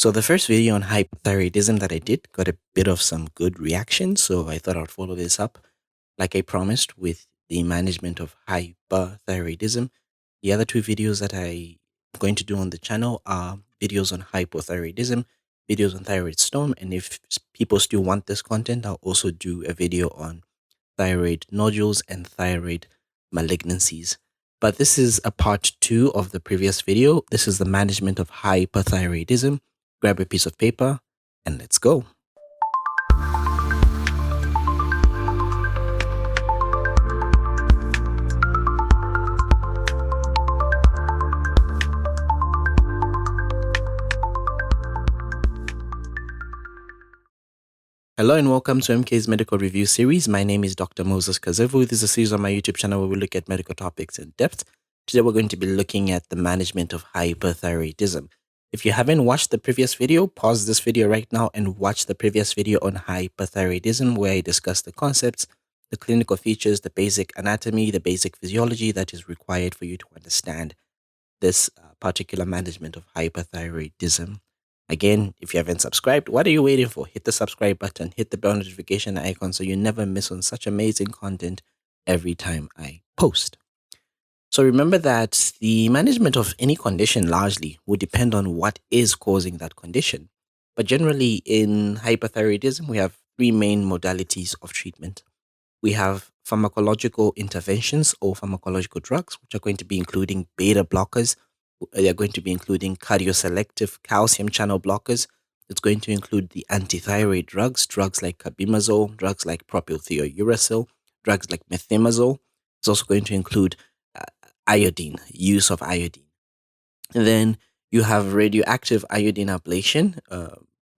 So the first video on hyperthyroidism that I did got a bit of some good reaction, so I thought I'd follow this up, like I promised, with the management of hyperthyroidism. The other two videos that I'm going to do on the channel are videos on hypothyroidism, videos on thyroid storm, and if people still want this content, I'll also do a video on thyroid nodules and thyroid malignancies. But this is a part two of the previous video. This is the management of hyperthyroidism. Grab a piece of paper and let's go. Hello and welcome to MK's Medical Review Series. My name is Dr. Moses Kazevu. This is a series on my YouTube channel where we look at medical topics in depth. Today we're going to be looking at the management of hyperthyroidism. If you haven't watched the previous video, pause this video right now and watch the previous video on hyperthyroidism where I discuss the concepts, the clinical features, the basic anatomy, the basic physiology that is required for you to understand this particular management of hyperthyroidism. Again, if you haven't subscribed, what are you waiting for? Hit the subscribe button, hit the bell notification icon so you never miss on such amazing content every time I post. So remember that the management of any condition largely would depend on what is causing that condition. But generally in hyperthyroidism, we have three main modalities of treatment. We have pharmacological interventions or pharmacological drugs, which are going to be including beta blockers. They're going to be including cardioselective calcium channel blockers. It's going to include the antithyroid drugs, drugs like carbimazole, drugs like propylthiouracil, drugs like methimazole. It's also going to include iodine, use of iodine. And then you have radioactive iodine ablation,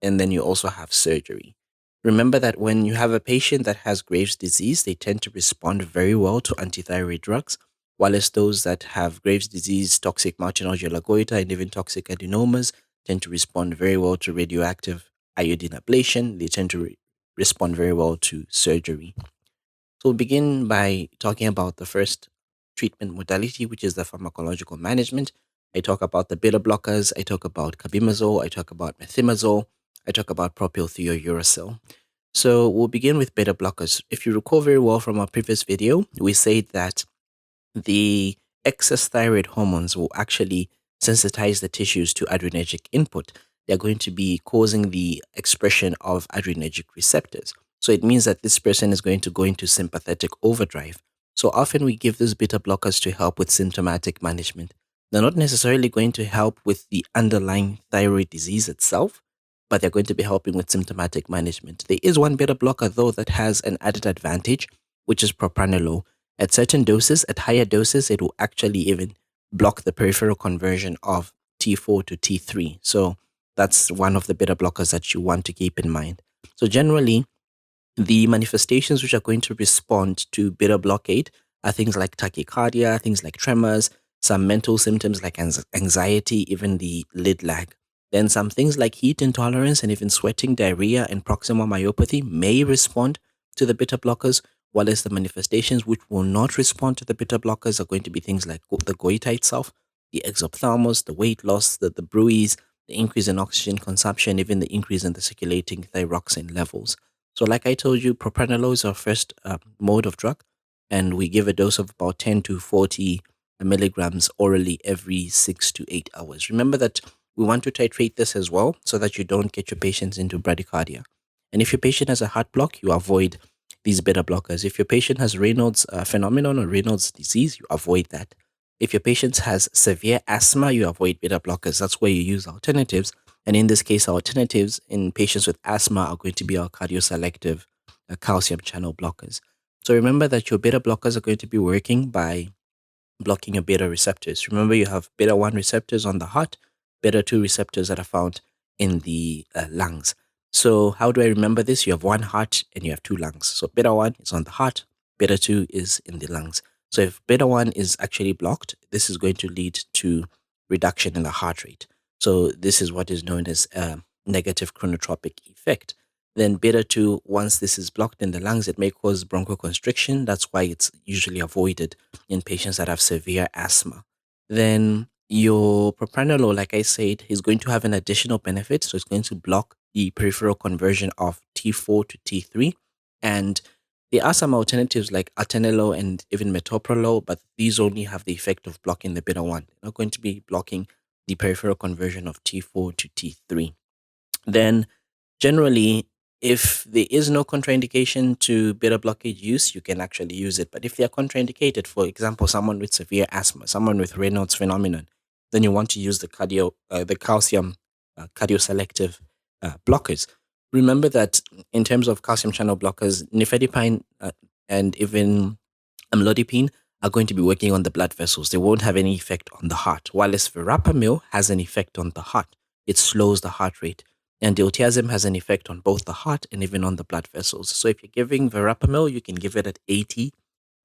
and then you also have surgery. Remember that when you have a patient that has Graves' disease, they tend to respond very well to antithyroid drugs, while as those that have Graves' disease, toxic multinodular goiter, and even toxic adenomas tend to respond very well to radioactive iodine ablation. They tend to respond very well to surgery. So we'll begin by talking about the first treatment modality, which is the pharmacological management. I talk about the beta blockers, I talk about carbimazole, I talk about methimazole, I talk about propylthiouracil. So we'll begin with beta blockers. If you recall very well from our previous video, we said that the excess thyroid hormones will actually sensitize the tissues to adrenergic input. They're going to be causing the expression of adrenergic receptors. So it means that this person is going to go into sympathetic overdrive. So often we give these beta blockers to help with symptomatic management. They're not necessarily going to help with the underlying thyroid disease itself, but they're going to be helping with symptomatic management. There is one beta blocker, though, that has an added advantage, which is propranolol. At certain doses, at higher doses, it will actually even block the peripheral conversion of T4 to T3. So that's one of the beta blockers that you want to keep in mind. So generally, the manifestations which are going to respond to beta blockade are things like tachycardia, things like tremors, some mental symptoms like anxiety, even the lid lag. Then some things like heat intolerance and even sweating, diarrhea, and proximal myopathy may respond to the beta blockers, while as the manifestations which will not respond to the beta blockers are going to be things like the goiter itself, the exophthalmos, the weight loss, the bruise, the increase in oxygen consumption, even the increase in the circulating thyroxine levels. So like I told you, propranolol is our first mode of drug, and we give a dose of about 10 to 40 milligrams orally every 6 to 8 hours. Remember that we want to titrate this as well so that you don't get your patients into bradycardia. And if your patient has a heart block, you avoid these beta blockers. If your patient has Raynaud's phenomenon or Raynaud's disease, you avoid that. If your patient has severe asthma, you avoid beta blockers. That's where you use alternatives. And in this case, our alternatives in patients with asthma are going to be our cardioselective calcium channel blockers. So remember that your beta blockers are going to be working by blocking your beta receptors. Remember, you have beta 1 receptors on the heart, beta 2 receptors that are found in the lungs. So how do I remember this? You have one heart and you have two lungs. So beta 1 is on the heart, beta 2 is in the lungs. So if beta 1 is actually blocked, this is going to lead to reduction in the heart rate. So this is what is known as a negative chronotropic effect. Then beta 2, once this is blocked in the lungs, it may cause bronchoconstriction. That's why it's usually avoided in patients that have severe asthma. Then Your propranolol, like I said, is going to have an additional benefit. So it's going to block the peripheral conversion of T4 to T3. And there are some alternatives like atenolol and even metoprolol, but these only have the effect of blocking the beta 1. They're not going to be blocking the peripheral conversion of T4 to T3. Then generally, if there is no contraindication to beta blockade use, you can actually use it. But if they are contraindicated, for example, someone with severe asthma, someone with Raynaud's phenomenon, then you want to use the calcium cardioselective blockers. Remember that in terms of calcium channel blockers, nifedipine and even amlodipine are going to be working on the blood vessels. They won't have any effect on the heart. While verapamil has an effect on the heart, it slows the heart rate. And diltiazem has an effect on both the heart and even on the blood vessels. So if you're giving verapamil, you can give it at 80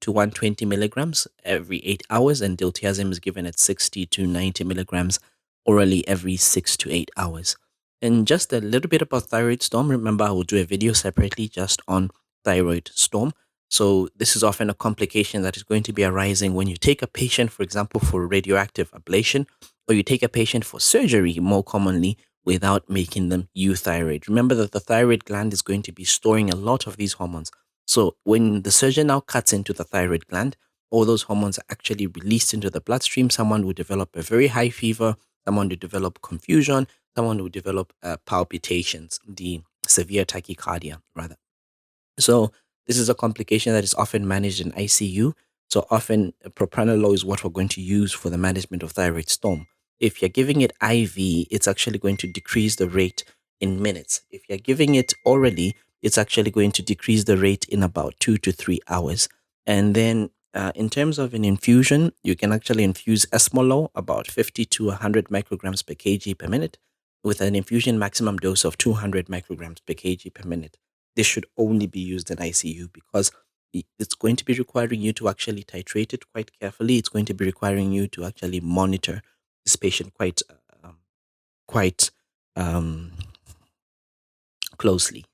to 120 milligrams every 8 hours, and diltiazem is given at 60 to 90 milligrams orally every 6 to 8 hours. And just a little bit about thyroid storm. Remember, I will do a video separately just on thyroid storm. So this is often a complication that is going to be arising when you take a patient, for example, for radioactive ablation, or you take a patient for surgery more commonly without making them euthyroid. Remember that the thyroid gland is going to be storing a lot of these hormones. So when the surgeon now cuts into the thyroid gland, all those hormones are actually released into the bloodstream. Someone will develop a very high fever, someone will develop confusion, someone will develop palpitations, the severe tachycardia, rather. So this is a complication that is often managed in ICU. So often propranolol is what we're going to use for the management of thyroid storm. If you're giving it IV, it's actually going to decrease the rate in minutes. If you're giving it orally, it's actually going to decrease the rate in about 2 to 3 hours. And then in terms of an infusion, you can actually infuse esmolol about 50 to 100 micrograms per kg per minute with an infusion maximum dose of 200 micrograms per kg per minute. This should only be used in ICU because it's going to be requiring you to actually titrate it quite carefully. It's going to be requiring you to actually monitor this patient quite um, closely.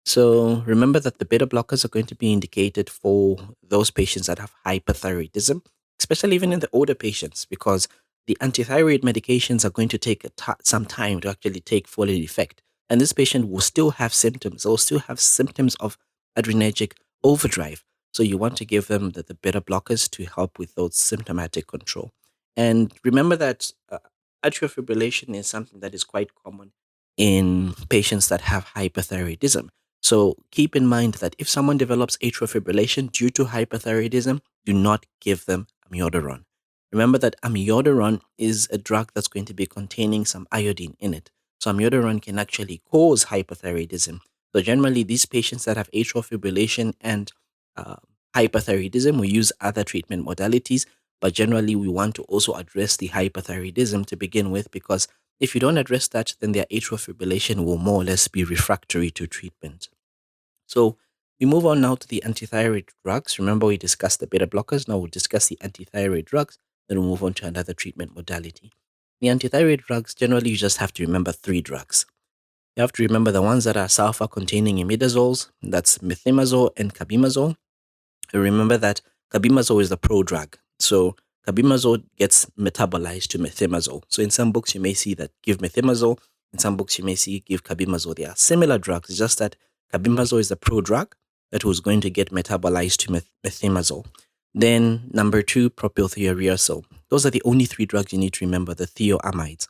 So remember that the beta blockers are going to be indicated for those patients that have hyperthyroidism, especially even in the older patients, because the antithyroid medications are going to take some time to actually take full effect. And this patient will still have symptoms. They'll still have symptoms of adrenergic overdrive. So you want to give them the beta blockers to help with those symptomatic control. And remember that atrial fibrillation is something that is quite common in patients that have hyperthyroidism. So keep in mind that if someone develops atrial fibrillation due to hyperthyroidism, do not give them amiodarone. Remember that amiodarone is a drug that's going to be containing some iodine in it. So amiodarone can actually cause hyperthyroidism. So generally, these patients that have atrial fibrillation and uh, hyperthyroidism, we use other treatment modalities, but generally we want to also address the hyperthyroidism to begin with, because if you don't address that, then their atrial fibrillation will more or less be refractory to treatment. So we move on now to the antithyroid drugs. Remember, we discussed the beta blockers. Now we'll discuss the antithyroid drugs. Then we'll move on to another treatment modality. The antithyroid drugs, generally, you just have to remember 3 drugs. You have to remember the ones that are sulfur-containing imidazoles. That's methimazole and carbimazole. Remember that carbimazole is the prodrug. So carbimazole gets metabolized to methimazole. So in some books, you may see that give methimazole. In some books, you may see give carbimazole. They are similar drugs. It's just that carbimazole is the prodrug that was going to get metabolized to methimazole. Then number 2, propylthiouracil. Those are the only 3 drugs you need to remember, the thioamides.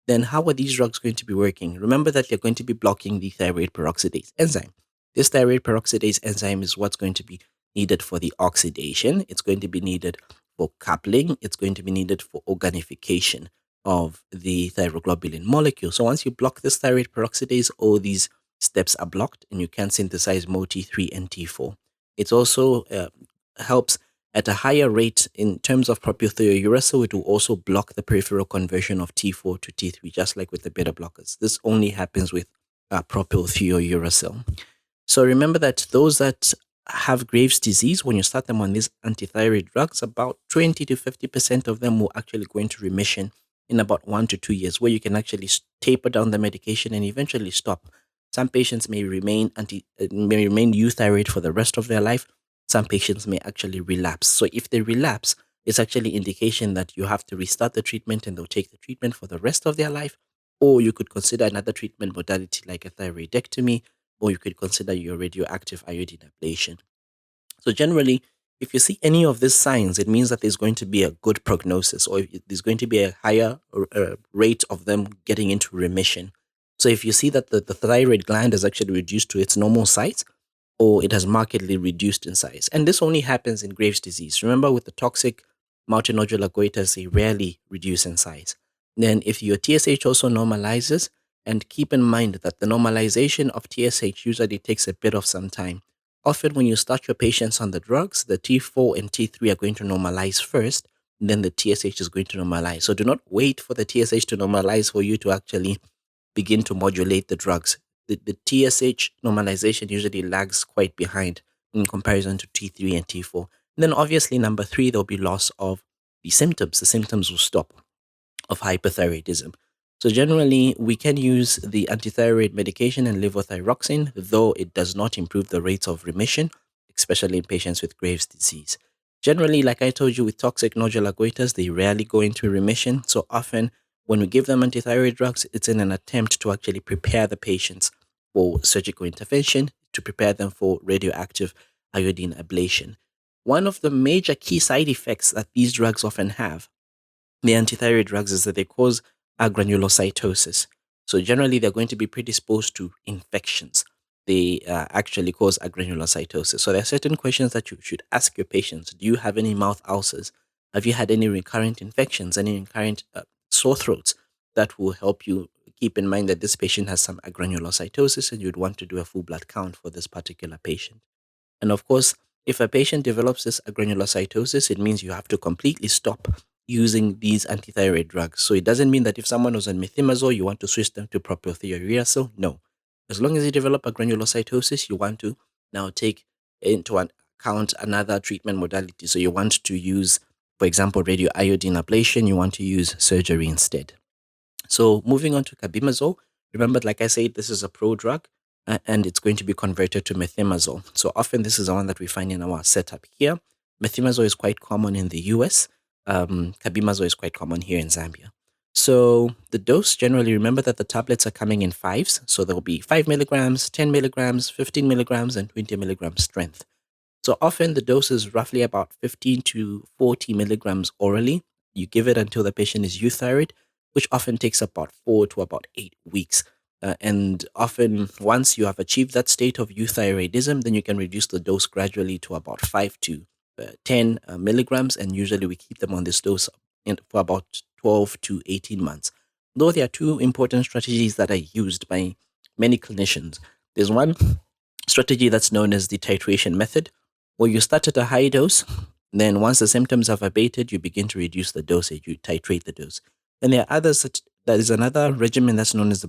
Then how are these drugs going to be working? Remember that they're going to be blocking the thyroid peroxidase enzyme. This thyroid peroxidase enzyme is what's going to be needed for the oxidation. It's going to be needed for coupling. It's going to be needed for organification of the thyroglobulin molecule. So once you block this thyroid peroxidase, all these steps are blocked and you can synthesize more T3 and T4. It also helps at a higher rate in terms of propylthiouracil. It will also block the peripheral conversion of T4 to T3, just like with the beta blockers. This only happens with propylthiouracil. So remember that those that have Graves' disease, when you start them on these antithyroid drugs, about 20 to 50% of them will actually go into remission in about 1 to 2 years, where you can actually taper down the medication and eventually stop. Some patients may remain euthyroid for the rest of their life. Some patients may actually relapse. So if they relapse, it's actually indication that you have to restart the treatment and they'll take the treatment for the rest of their life. Or you could consider another treatment modality like a thyroidectomy, or you could consider your radioactive iodine ablation. So generally, if you see any of these signs, it means that there's going to be a good prognosis, or there's going to be a higher rate of them getting into remission. So if you see that the thyroid gland is actually reduced to its normal size, or it has markedly reduced in size, and this only happens in Graves' disease. Remember, with the toxic multinodular goiters, they rarely reduce in size. Then, if your TSH also normalizes, and keep in mind that the normalization of TSH usually takes a bit of some time. Often, when you start your patients on the drugs, the T4 and T3 are going to normalize first, and then the TSH is going to normalize. So, do not wait for the TSH to normalize for you to actually begin to modulate the drugs. The TSH normalization usually lags quite behind in comparison to T3 and T4. And then, obviously, number three, there'll be loss of the symptoms. The symptoms will stop of hyperthyroidism. So generally, we can use the antithyroid medication and levothyroxine, though it does not improve the rates of remission, especially in patients with Graves' disease. Generally, like I told you, with toxic nodular goiters, they rarely go into remission. So often, when we give them antithyroid drugs, it's in an attempt to actually prepare the patients for surgical intervention, to prepare them for radioactive iodine ablation. One of the major key side effects that these drugs often have, the antithyroid drugs, is that they cause agranulocytosis. So generally, they're going to be predisposed to infections. They actually cause agranulocytosis. So there are certain questions that you should ask your patients. Do you have any mouth ulcers? Have you had any recurrent infections, any recurrent sore throats? That will help you keep in mind that this patient has some agranulocytosis and you'd want to do a full blood count for this particular patient. And of course, if a patient develops this agranulocytosis, it means you have to completely stop using these antithyroid drugs. So it doesn't mean that if someone was on methimazole, you want to switch them to propylthiouracil. No. As long as you develop agranulocytosis, you want to now take into account another treatment modality. So you want to use, for example, radioiodine ablation. You want to use surgery instead. So moving on to carbimazole, remember, like I said, this is a prodrug and it's going to be converted to methimazole. So often this is the one that we find in our setup here. Methimazole is quite common in the US. Carbimazole is quite common here in Zambia. So the dose, generally, remember that the tablets are coming in fives. So there will be 5 milligrams, 10 milligrams, 15 milligrams, and 20 milligrams strength. So often the dose is roughly about 15 to 40 milligrams orally. You give it until the patient is euthyroid, which often takes about 4 to about 8 weeks. And often, once you have achieved that state of euthyroidism, then you can reduce the dose gradually to about 5 to 10 milligrams. And usually we keep them on this dose for about 12 to 18 months. Though there are two important strategies that are used by many clinicians. There's one strategy that's known as the titration method, where you start at a high dose, then once the symptoms have abated, you begin to reduce the dosage, you titrate the dose. Then there are others that is another regimen that's known as the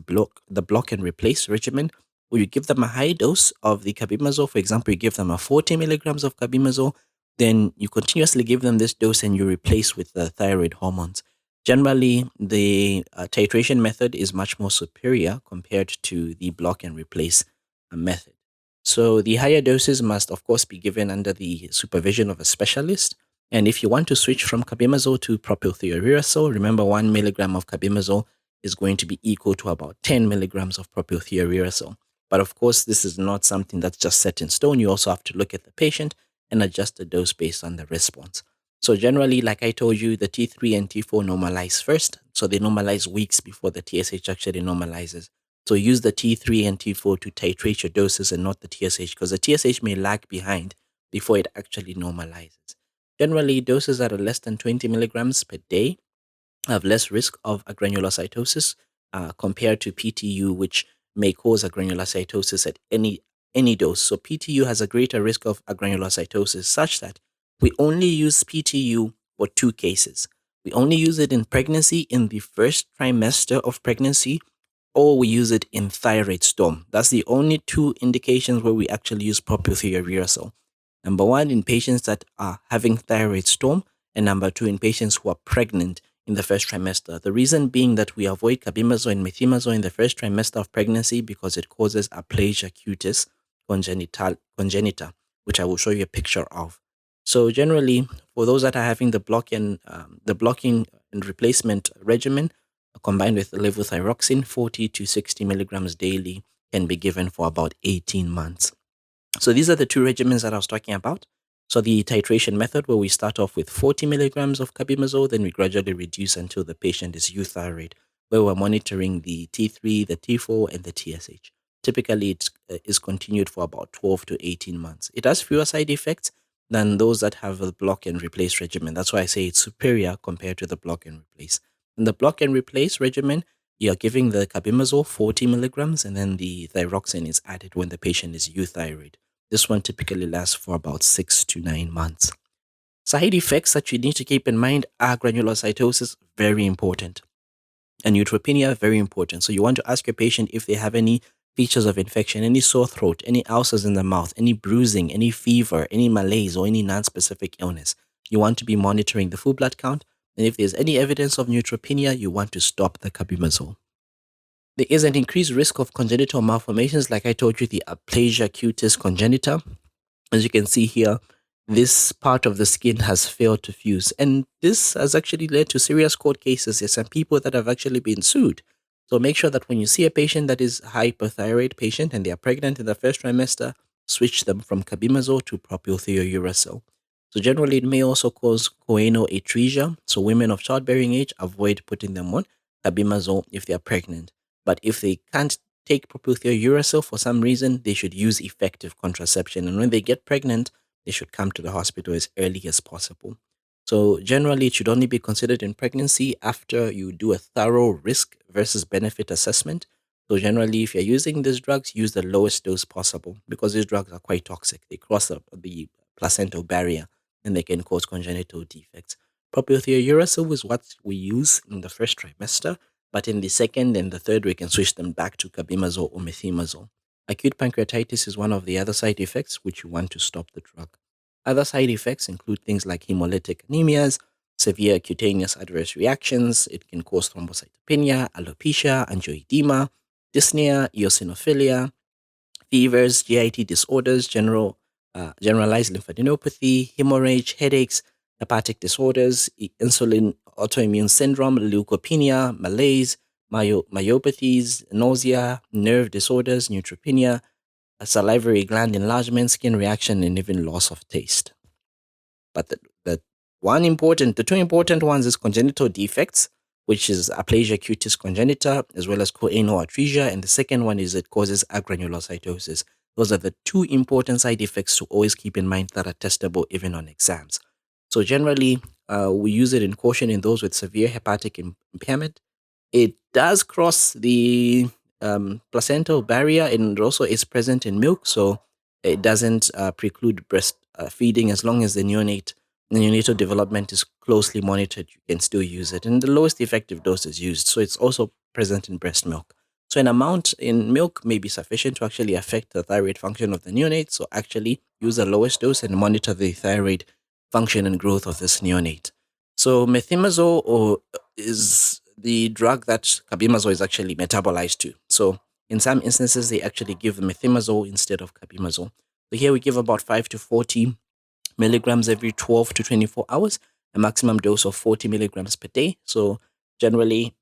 block and replace regimen, where you give them a high dose of the carbimazole. For example, you give them a 40 milligrams of carbimazole, then you continuously give them this dose and you replace with the thyroid hormones. Generally, the titration method is much more superior compared to the block and replace method. So the higher doses must, of course, be given under the supervision of a specialist. And if you want to switch from carbimazole to propylthiouracil, remember 1 milligram of carbimazole is going to be equal to about 10 milligrams of propylthiouracil. But of course, this is not something that's just set in stone. You also have to look at the patient and adjust the dose based on the response. So generally, like I told you, the T3 and T4 normalize first. So they normalize weeks before the TSH actually normalizes. So use the T3 and T4 to titrate your doses and not the TSH, because the TSH may lag behind before it actually normalizes. Generally, doses that are less than 20 milligrams per day have less risk of agranulocytosis compared to PTU, which may cause agranulocytosis at any dose. So PTU has a greater risk of agranulocytosis, such that we only use PTU for two cases. We only use it in pregnancy in the first trimester of pregnancy, or we use it in thyroid storm. That's the only two indications where we actually use propylthiouracil. Number one, in patients that are having thyroid storm, and number two, in patients who are pregnant in the first trimester. The reason being that we avoid carbimazole and methimazole in the first trimester of pregnancy because it causes aplasia cutis congenita, which I will show you a picture of. So generally, For those that are having the blocking and replacement regimen, combined with levothyroxine, 40 to 60 milligrams daily can be given for about 18 months. So these are the two regimens that I was talking about. So the titration method, where we start off with 40 milligrams of carbimazole, then we gradually reduce until the patient is euthyroid, where we're monitoring the T3, the T4, and the TSH. Typically, it is continued for about 12 to 18 months. It has fewer side effects than those that have a block and replace regimen. That's why I say it's superior compared to the block and replace. In the block and replace regimen, you're giving the carbimazole 40 milligrams, and then the thyroxine is added when the patient is euthyroid. This one typically lasts for about 6 to 9 months. Side effects that you need to keep in mind are granulocytosis, very important, and neutropenia, very important. So you want to ask your patient if they have any features of infection, any sore throat, any ulcers in the mouth, any bruising, any fever, any malaise, or any non-specific illness. You want to be monitoring the full blood count, and if there's any evidence of neutropenia, you want to stop the carbimazole. There is an increased risk of congenital malformations, like I told you, the aplasia cutis congenita. As you can see here, this part of the skin has failed to fuse. And this has actually led to serious court cases. There's some people that have actually been sued. So make sure that when you see a patient that is a hyperthyroid patient and they are pregnant in the first trimester, switch them from carbimazole to propylthiouracil. So generally, it may also cause choanal atresia. So women of childbearing age, avoid putting them on carbimazole if they are pregnant. But if they can't take propylthiouracil for some reason, they should use effective contraception. And when they get pregnant, they should come to the hospital as early as possible. So generally, it should only be considered in pregnancy after you do a thorough risk versus benefit assessment. So generally, if you're using these drugs, use the lowest dose possible, because these drugs are quite toxic. They cross the placental barrier and they can cause congenital defects. Propylthiouracil is what we use in the first trimester, but in the second and the third, we can switch them back to carbimazole or methimazole. Acute pancreatitis is one of the other side effects which you want to stop the drug. Other side effects include things like hemolytic anemias, severe cutaneous adverse reactions. It can cause thrombocytopenia, alopecia, angioedema, dyspnea, eosinophilia, fevers, GIT disorders, generalized lymphadenopathy, hemorrhage, headaches, hepatic disorders, insulin autoimmune syndrome, leukopenia, malaise, myopathies, nausea, nerve disorders, neutropenia, salivary gland enlargement, skin reaction, and even loss of taste. But the two important ones is congenital defects, which is aplasia cutis congenita, as well as choanal atresia. And the second one is it causes agranulocytosis. Those are the two important side effects to always keep in mind that are testable even on exams. So generally, we use it in caution in those with severe hepatic impairment. It does cross the placental barrier, and also is present in milk, so it doesn't preclude breast feeding. As long as the neonatal development is closely monitored, you can still use it. And the lowest effective dose is used, so it's also present in breast milk. So an amount in milk may be sufficient to actually affect the thyroid function of the neonate. So actually use the lowest dose and monitor the thyroid function and growth of this neonate. So methimazole is the drug that carbimazole is actually metabolized to. So in some instances, they actually give methimazole instead of carbimazole. So here we give about 5 to 40 milligrams every 12 to 24 hours, a maximum dose of 40 milligrams per day. So generally,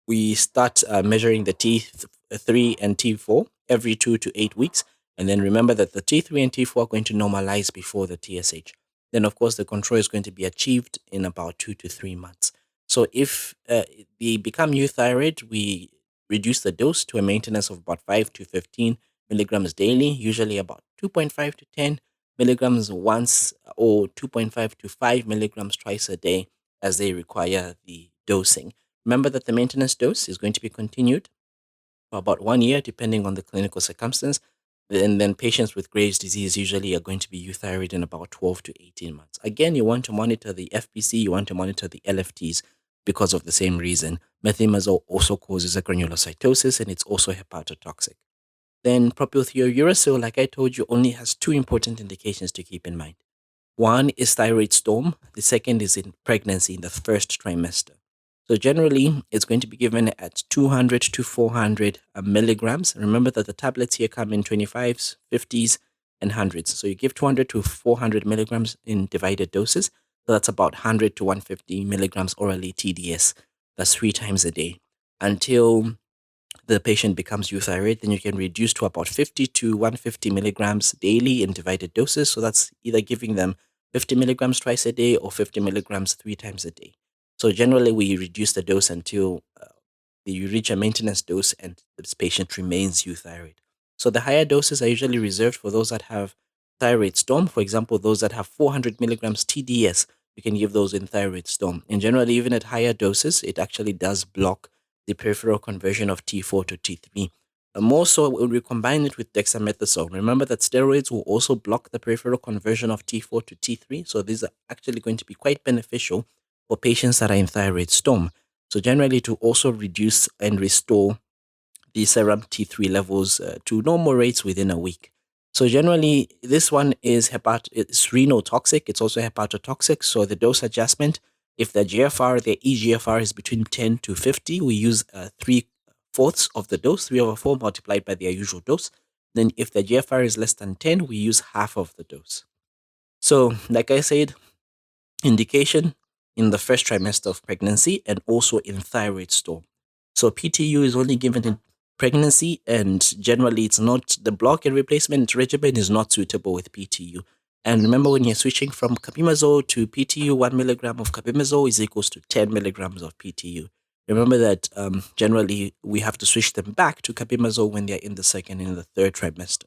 we start measuring the T3 and T4 every 2 to 8 weeks. And then remember that the T3 and T4 are going to normalize before the TSH. Then, of course, the control is going to be achieved in about 2 to 3 months. So if they become euthyroid, we reduce the dose to a maintenance of about 5 to 15 milligrams daily, usually about 2.5 to 10 milligrams once, or 2.5 to 5 milligrams twice a day as they require the dosing. Remember that the maintenance dose is going to be continued for about 1 year, depending on the clinical circumstance. And then patients with Graves' disease usually are going to be euthyroid in about 12 to 18 months. Again, you want to monitor the FBC, you want to monitor the LFTs because of the same reason. Methimazole also causes agranulocytosis, and it's also hepatotoxic. Then propylthiouracil, like I told you, only has two important indications to keep in mind. One is thyroid storm. The second is in pregnancy in the first trimester. So generally, it's going to be given at 200 to 400 milligrams. Remember that the tablets here come in 25s, 50s, and 100s. So you give 200 to 400 milligrams in divided doses. So that's about 100 to 150 milligrams orally TDS. That's 3 times a day until the patient becomes euthyroid. Then you can reduce to about 50 to 150 milligrams daily in divided doses. So that's either giving them 50 milligrams twice a day or 50 milligrams 3 times a day. So generally, we reduce the dose until you reach a maintenance dose and this patient remains euthyroid. So the higher doses are usually reserved for those that have thyroid storm. For example, those that have 400 milligrams TDS, you can give those in thyroid storm. And generally, even at higher doses, it actually does block the peripheral conversion of T4 to T3. More so when we combine it with dexamethasone. Remember that steroids will also block the peripheral conversion of T4 to T3. So these are actually going to be quite beneficial for patients that are in thyroid storm. So generally to also reduce and restore the serum T3 levels to normal rates within a week. So generally, this one is it's renotoxic. It's also hepatotoxic. So the dose adjustment, if the eGFR is between 10 to 50, we use 3/4 of the dose, 3/4 multiplied by their usual dose. Then if the GFR is less than 10, we use half of the dose. So like I said, indication in the first trimester of pregnancy and also in thyroid storm. So PTU is only given in pregnancy, and generally it's not, the block and replacement regimen is not suitable with PTU. And remember, when you're switching from capimazole to PTU, 1 milligram of capimazole is equals to 10 milligrams of PTU. Remember that generally we have to switch them back to capimazole when they're in the second and the third trimester.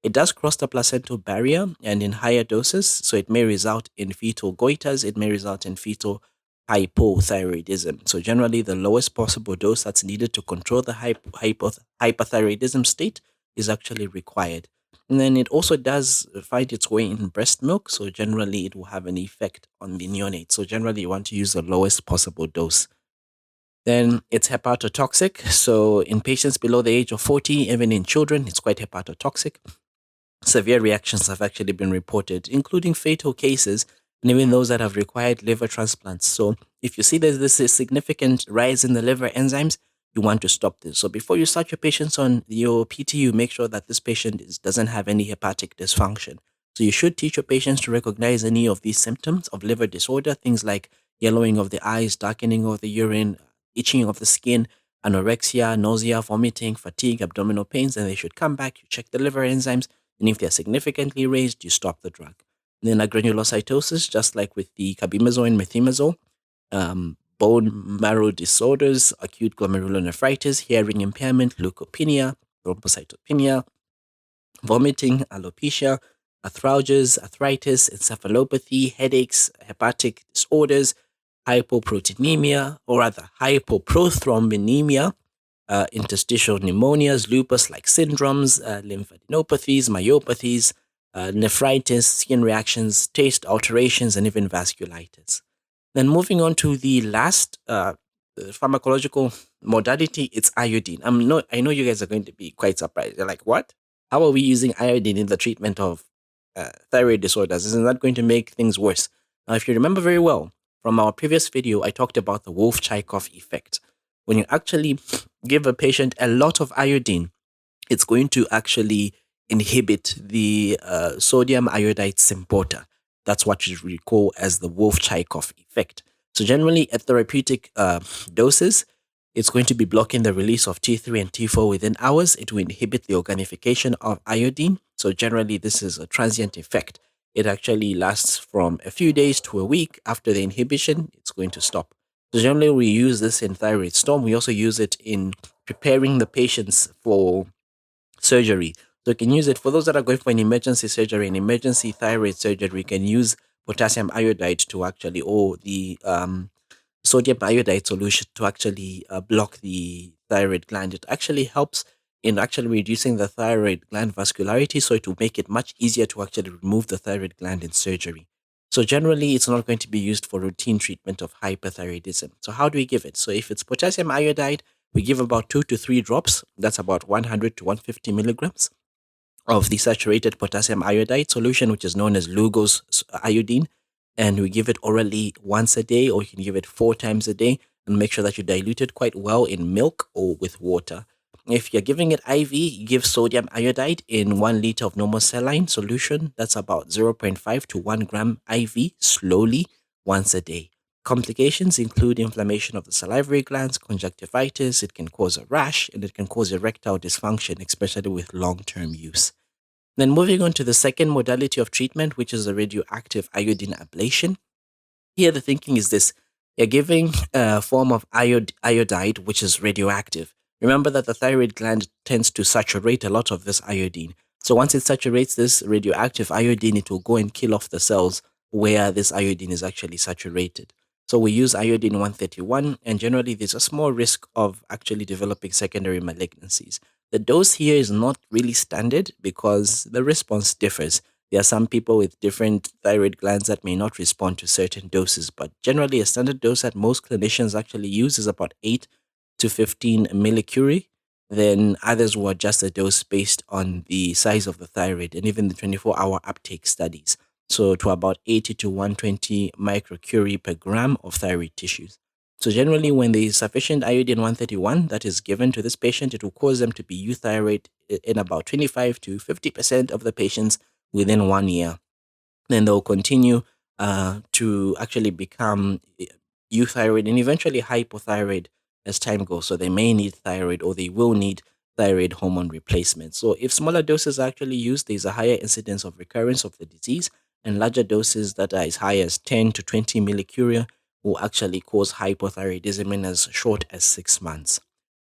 It does cross the placental barrier and in higher doses, so it may result in fetal goiters, it may result in fetal hypothyroidism. So generally, the lowest possible dose that's needed to control the hypothyroidism state is actually required. And then it also does find its way in breast milk, so generally it will have an effect on the neonate. So generally, you want to use the lowest possible dose. Then it's hepatotoxic. So in patients below the age of 40, even in children, it's quite hepatotoxic. Severe reactions have actually been reported, including fatal cases, and even those that have required liver transplants. So if you see there's this significant rise in the liver enzymes, you want to stop this. So before you start your patients on your PTU, make sure that this patient doesn't have any hepatic dysfunction. So you should teach your patients to recognize any of these symptoms of liver disorder, things like yellowing of the eyes, darkening of the urine, itching of the skin, anorexia, nausea, vomiting, fatigue, abdominal pains, and they should come back, you check the liver enzymes, and if they're significantly raised, you stop the drug. And then granulocytosis, just like with the carbimazole and methimazole, bone marrow disorders, acute glomerulonephritis, hearing impairment, leukopenia, thrombocytopenia, vomiting, alopecia, arthralgias, arthritis, encephalopathy, headaches, hepatic disorders, hypoproteinemia, or rather hypoprothrombemia, interstitial pneumonias, lupus-like syndromes, lymphadenopathies, myopathies, nephritis, skin reactions, taste alterations, and even vasculitis. Then moving on to the last pharmacological modality, it's iodine. I know you guys are going to be quite surprised. You're like, what? How are we using iodine in the treatment of thyroid disorders? Isn't that going to make things worse? Now, if you remember very well, from our previous video, I talked about the Wolff-Chaikoff effect. When you actually give a patient a lot of iodine, it's going to actually inhibit the sodium iodide symporter. That's what you recall as the Wolff-Chaikoff effect. So generally at therapeutic doses, it's going to be blocking the release of T3 and T4 within hours. It will inhibit the organification of iodine. So generally this is a transient effect. It actually lasts from a few days to a week. After the inhibition, it's going to stop. So generally we use this in thyroid storm. We also use it in preparing the patients for surgery. So you can use it for those that are going for an emergency surgery, an emergency thyroid surgery. We can use potassium iodide to actually, or the sodium iodide solution to actually block the thyroid gland. It actually helps in actually reducing the thyroid gland vascularity, so it will make it much easier to actually remove the thyroid gland in surgery. So generally, it's not going to be used for routine treatment of hyperthyroidism. So how do we give it? So if it's potassium iodide, we give about 2 to 3 drops. That's about 100 to 150 milligrams of the saturated potassium iodide solution, which is known as Lugol's iodine. And we give it orally once a day, or you can give it 4 times a day, and make sure that you dilute it quite well in milk or with water. If you're giving it IV, give sodium iodide in 1 liter of normal saline solution. That's about 0.5 to 1 gram IV, slowly, once a day. Complications include inflammation of the salivary glands, conjunctivitis, it can cause a rash, and it can cause erectile dysfunction, especially with long term use. Then, moving on to the second modality of treatment, which is the radioactive iodine ablation. Here, the thinking is this: you're giving a form of iodide, which is radioactive. Remember that the thyroid gland tends to saturate a lot of this iodine. So, once it saturates this radioactive iodine, it will go and kill off the cells where this iodine is actually saturated. So, we use iodine 131, and generally, there's a small risk of actually developing secondary malignancies. The dose here is not really standard because the response differs. There are some people with different thyroid glands that may not respond to certain doses, but generally, a standard dose that most clinicians actually use is about 8 to 15 millicurie. Then others will adjust the dose based on the size of the thyroid and even the 24-hour uptake studies. So, to about 80 to 120 microcurie per gram of thyroid tissues. So, generally, when there is sufficient iodine 131 that is given to this patient, it will cause them to be euthyroid in about 25 to 50% of the patients within 1 year. Then they'll continue to actually become euthyroid and eventually hypothyroid as time goes. So they may need thyroid or they will need thyroid hormone replacement. So if smaller doses are actually used, there's a higher incidence of recurrence of the disease, and larger doses that are as high as 10 to 20 millicurie will actually cause hypothyroidism in as short as 6 months.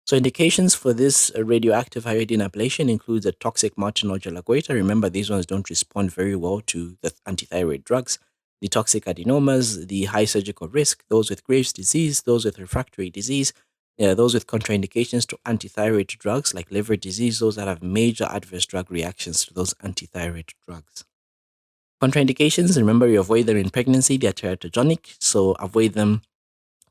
So indications for this radioactive iodine ablation includes a toxic multinodular goiter. Remember, these ones don't respond very well to the antithyroid drugs. The toxic adenomas, the high surgical risk, those with Graves' disease, those with refractory disease, those with contraindications to antithyroid drugs like liver disease, those that have major adverse drug reactions to those antithyroid drugs. Contraindications, remember, you avoid them in pregnancy. They are teratogenic, so avoid them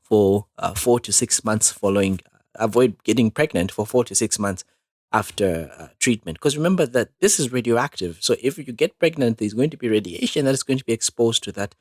for 4 to 6 months following, avoid getting pregnant for 4 to 6 months after treatment. Because remember that this is radioactive. So if you get pregnant, there's going to be radiation that is going to be exposed to that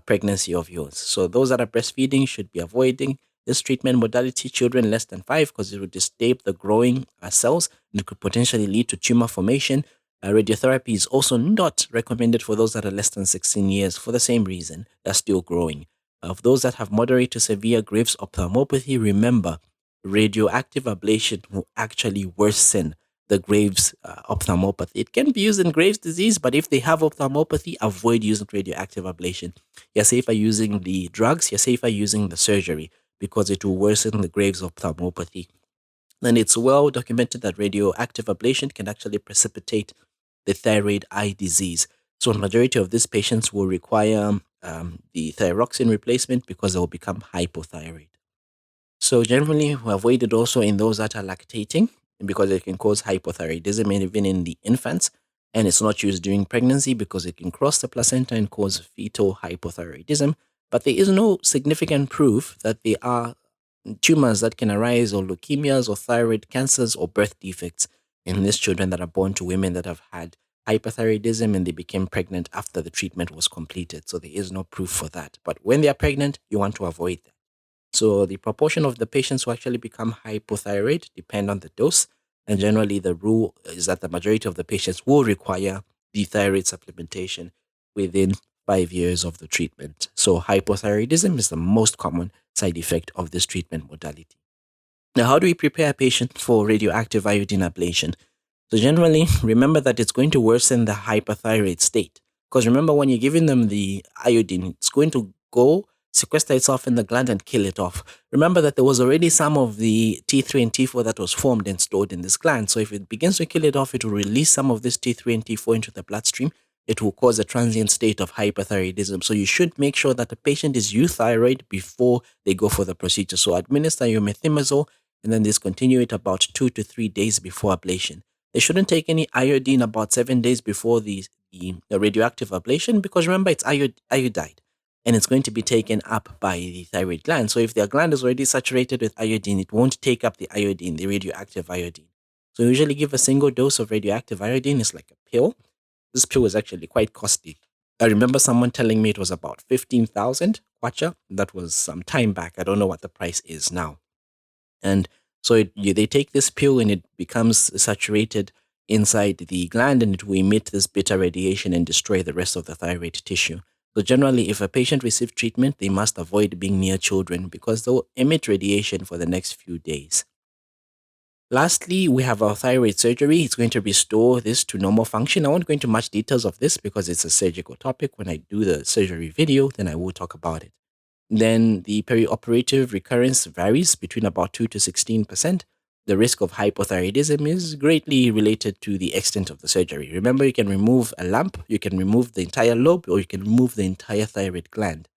pregnancy of yours. So those that are breastfeeding should be avoiding this treatment modality. Children less than 5, because it would disturb the growing cells and it could potentially lead to tumor formation. Radiotherapy is also not recommended for those that are less than 16 years for the same reason. They're still growing. Of those that have moderate to severe Graves' ophthalmopathy, remember, radioactive ablation will actually worsen the Graves' ophthalmopathy. It can be used in Graves' disease, but if they have ophthalmopathy, avoid using radioactive ablation. You're safer using the drugs, you're safer using the surgery because it will worsen the Graves' ophthalmopathy. Then it's well documented that radioactive ablation can actually precipitate the thyroid eye disease. So, a majority of these patients will require the thyroxine replacement because they will become hypothyroid. So, generally, we avoid it also in those that are lactating because it can cause hypothyroidism even in the infants. And it's not used during pregnancy because it can cross the placenta and cause fetal hypothyroidism. But there is no significant proof that there are tumors that can arise, or leukemias, or thyroid cancers, or birth defects in these children that are born to women that have had hyperthyroidism and they became pregnant after the treatment was completed. So there is no proof for that. But when they are pregnant, you want to avoid that. So the proportion of the patients who actually become hypothyroid depend on the dose. And generally, the rule is that the majority of the patients will require the thyroid supplementation within 5 years of the treatment. So hypothyroidism is the most common side effect of this treatment modality. Now, how do we prepare a patient for radioactive iodine ablation? So generally, remember that it's going to worsen the hyperthyroid state. Because remember, when you're giving them the iodine, it's going to go sequester itself in the gland and kill it off. Remember that there was already some of the T3 and T4 that was formed and stored in this gland. So if it begins to kill it off, it will release some of this T3 and T4 into the bloodstream. It will cause a transient state of hyperthyroidism. So you should make sure that the patient is euthyroid before they go for the procedure. So administer your methimazole and then discontinue it about 2 to 3 days before ablation. They shouldn't take any iodine about 7 days before the radioactive ablation because remember, it's iodide and it's going to be taken up by the thyroid gland. So if their gland is already saturated with iodine, it won't take up the iodine, the radioactive iodine. So we usually give a single dose of radioactive iodine. It's like a pill. This pill is actually quite costly. I remember someone telling me it was about 15,000 kwacha. That was some time back. I don't know what the price is now. And so they take this pill and it becomes saturated inside the gland and it will emit this beta radiation and destroy the rest of the thyroid tissue. So generally, if a patient receives treatment, they must avoid being near children because they'll emit radiation for the next few days. Lastly, we have our thyroid surgery. It's going to restore this to normal function. I won't go into much details of this because it's a surgical topic. When I do the surgery video, then I will talk about it. Then the perioperative recurrence varies between about 2 to 16%. The risk of hypothyroidism is greatly related to the extent of the surgery. Remember, you can remove a lump, you can remove the entire lobe, or you can remove the entire thyroid gland.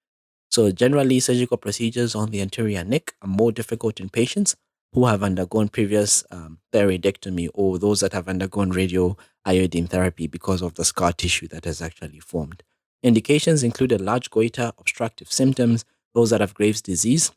So generally, surgical procedures on the anterior neck are more difficult in patients who have undergone previous thyroidectomy or those that have undergone radio iodine therapy because of the scar tissue that has actually formed. Indications include a large goiter, obstructive symptoms, those that have Graves' disease,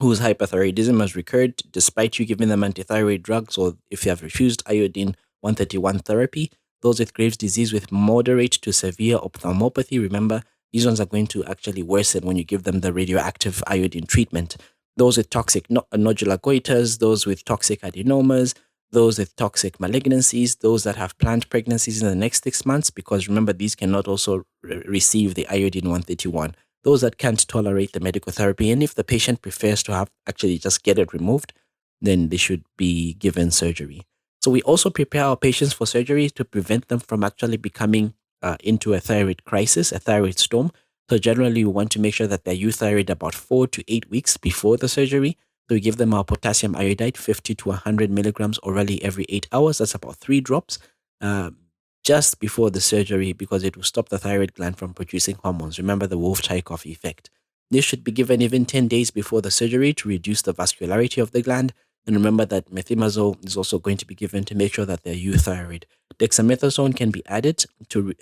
whose hyperthyroidism has recurred despite you giving them antithyroid drugs, or if you have refused iodine 131 therapy. Those with Graves' disease with moderate to severe ophthalmopathy, remember, these ones are going to actually worsen when you give them the radioactive iodine treatment. Those with toxic nodular goiters, those with toxic adenomas, those with toxic malignancies, those that have planned pregnancies in the next 6 months, because remember, these cannot also receive the iodine 131. Those that can't tolerate the medical therapy, and if the patient prefers to have actually just get it removed, then they should be given surgery. So we also prepare our patients for surgery to prevent them from actually becoming into a thyroid crisis, a thyroid storm. So generally, we want to make sure that they're euthyroid about 4 to 8 weeks before the surgery. So we give them our potassium iodide, 50 to 100 milligrams orally every 8 hours. That's about 3 drops. Just before the surgery, because it will stop the thyroid gland from producing hormones. Remember the Wolff-Chaikoff effect. This should be given even 10 days before the surgery to reduce the vascularity of the gland. And remember that methimazole is also going to be given to make sure that they're euthyroid. Dexamethasone can be added to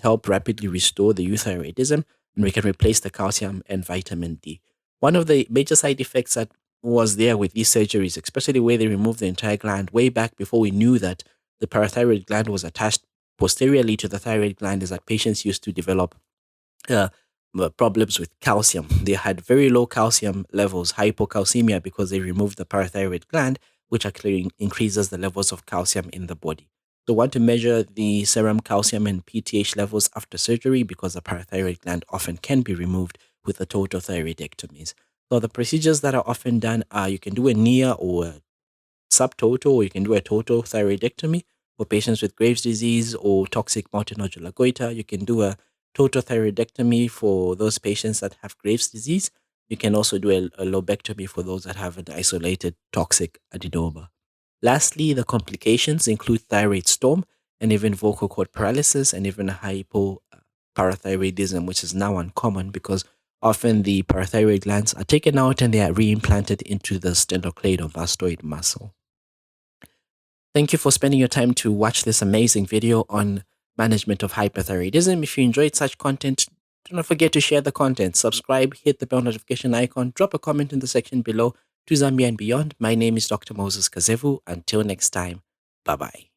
help rapidly restore the euthyroidism, and we can replace the calcium and vitamin D. One of the major side effects that was there with these surgeries, especially where they removed the entire gland way back before we knew that the parathyroid gland was attached posteriorly to the thyroid gland, is that patients used to develop uh, problems with calcium. They had very low calcium levels, hypocalcemia, because they removed the parathyroid gland, which actually increases the levels of calcium in the body. So, want to measure the serum calcium and PTH levels after surgery because the parathyroid gland often can be removed with the total thyroidectomies. So, the procedures that are often done are you can do a near or a subtotal, or you can do a total thyroidectomy for patients with Graves' disease or toxic multinodular goiter. You can do a total thyroidectomy for those patients that have Graves' disease. You can also do a lobectomy for those that have an isolated toxic adenoma. Lastly, the complications include thyroid storm and even vocal cord paralysis and even hypoparathyroidism, which is now uncommon because often the parathyroid glands are taken out and they are reimplanted into the sternocleidomastoid muscle. Thank you for spending your time to watch this amazing video on management of hyperthyroidism. If you enjoyed such content, do not forget to share the content, subscribe, hit the bell notification icon, drop a comment in the section below. To Zambia and beyond, my name is Dr. Moses Kazevu. Until next time, bye bye.